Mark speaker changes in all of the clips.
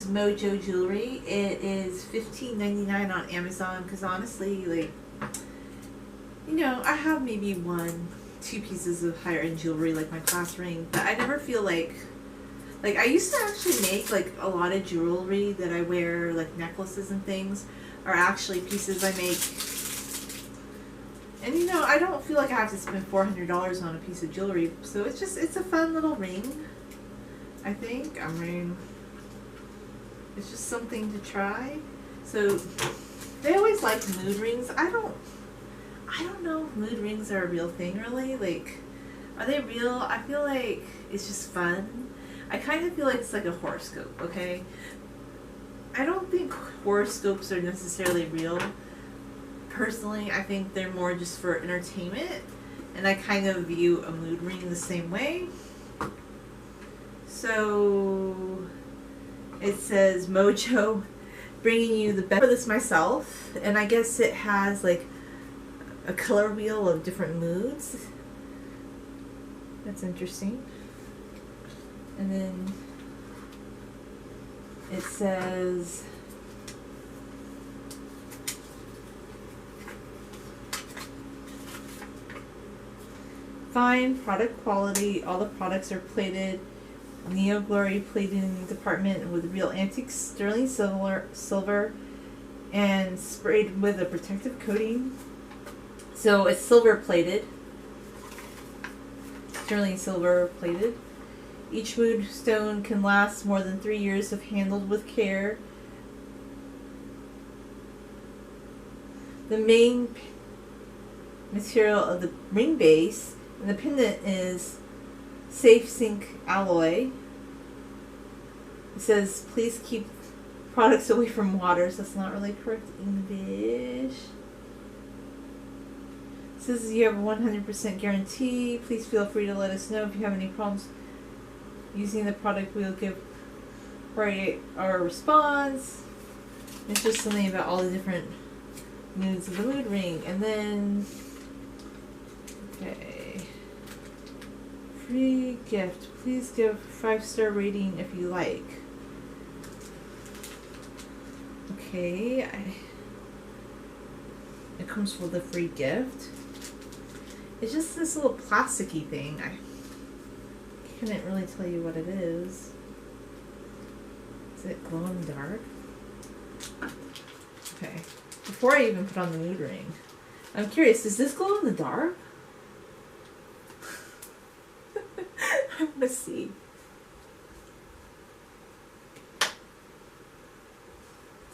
Speaker 1: Mojo jewelry. It is $15.99 on Amazon because honestly, like, you know, I have maybe two pieces of higher end jewelry, like my class ring, but I never feel like I used to actually make like a lot of jewelry that I wear, like necklaces and things, are actually pieces I make. And you know, I don't feel like I have to spend $400 on a piece of jewelry, so it's a fun little ring. I think. I mean, it's just something to try. So they always like mood rings. I don't know if mood rings are a real thing really. Like, are they real? I feel like it's just fun. I kind of feel like it's like a horoscope, okay? I don't think horoscopes are necessarily real. Personally, I think they're more just for entertainment, and I kind of view a mood ring the same way. So it says Mojo, bringing you the best for this myself, and I guess it has like a color wheel of different moods. That's interesting. And then it says fine product quality. All the products are plated Neo Glory plating department with real antique sterling silver and sprayed with a protective coating. So it's silver plated. Sterling silver plated. Each moonstone can last more than 3 years if handled with care. The main material of the ring base and the pendant is safe zinc alloy. It says please keep products away from water, so that's not really correct English. It says you have a 100% guarantee. Please feel free to let us know if you have any problems using the product. We'll give our response. It's just something about all the different moods of the mood ring. And then, okay, free gift. Please give 5-star rating if you like. Okay, it comes with a free gift. It's just this little plasticky thing. I couldn't really tell you what it is. Is it glow in the dark? Okay. Before I even put on the mood ring, I'm curious, does this glow in the dark? I want to see.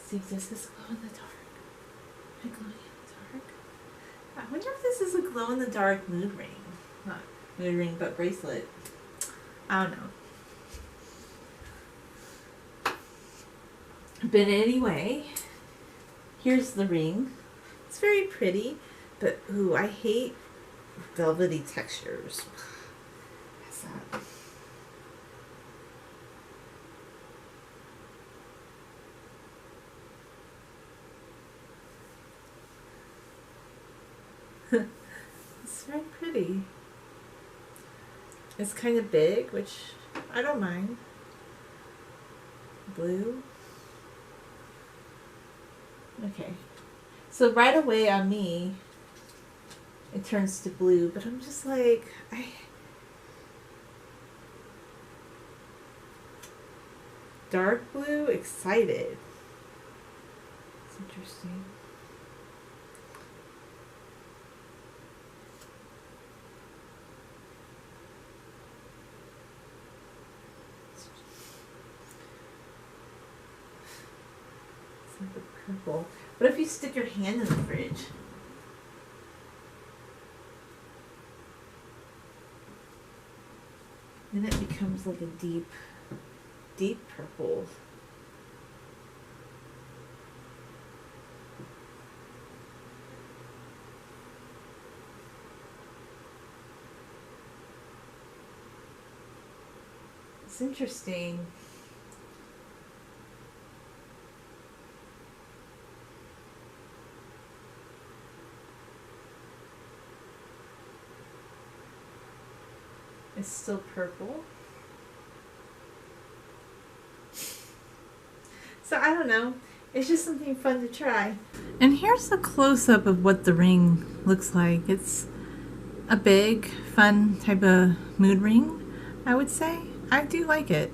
Speaker 1: See, does this glow in the dark? Am I glowing in the dark? I wonder if this is a glow in the dark mood ring. Not mood ring, but bracelet. I don't know. But anyway, here's the ring. It's very pretty, but ooh, I hate velvety textures. What's that? It's very pretty. It's kind of big, which I don't mind. Blue. Okay. So right away on me, it turns to blue, but I'm just like, dark blue, excited. It's interesting. Purple. What if you stick your hand in the fridge? Then it becomes like a deep, deep purple. It's interesting. It's still purple. So I don't know. It's just something fun to try. And here's a close-up of what the ring looks like. It's a big, fun type of mood ring, I would say. I do like it.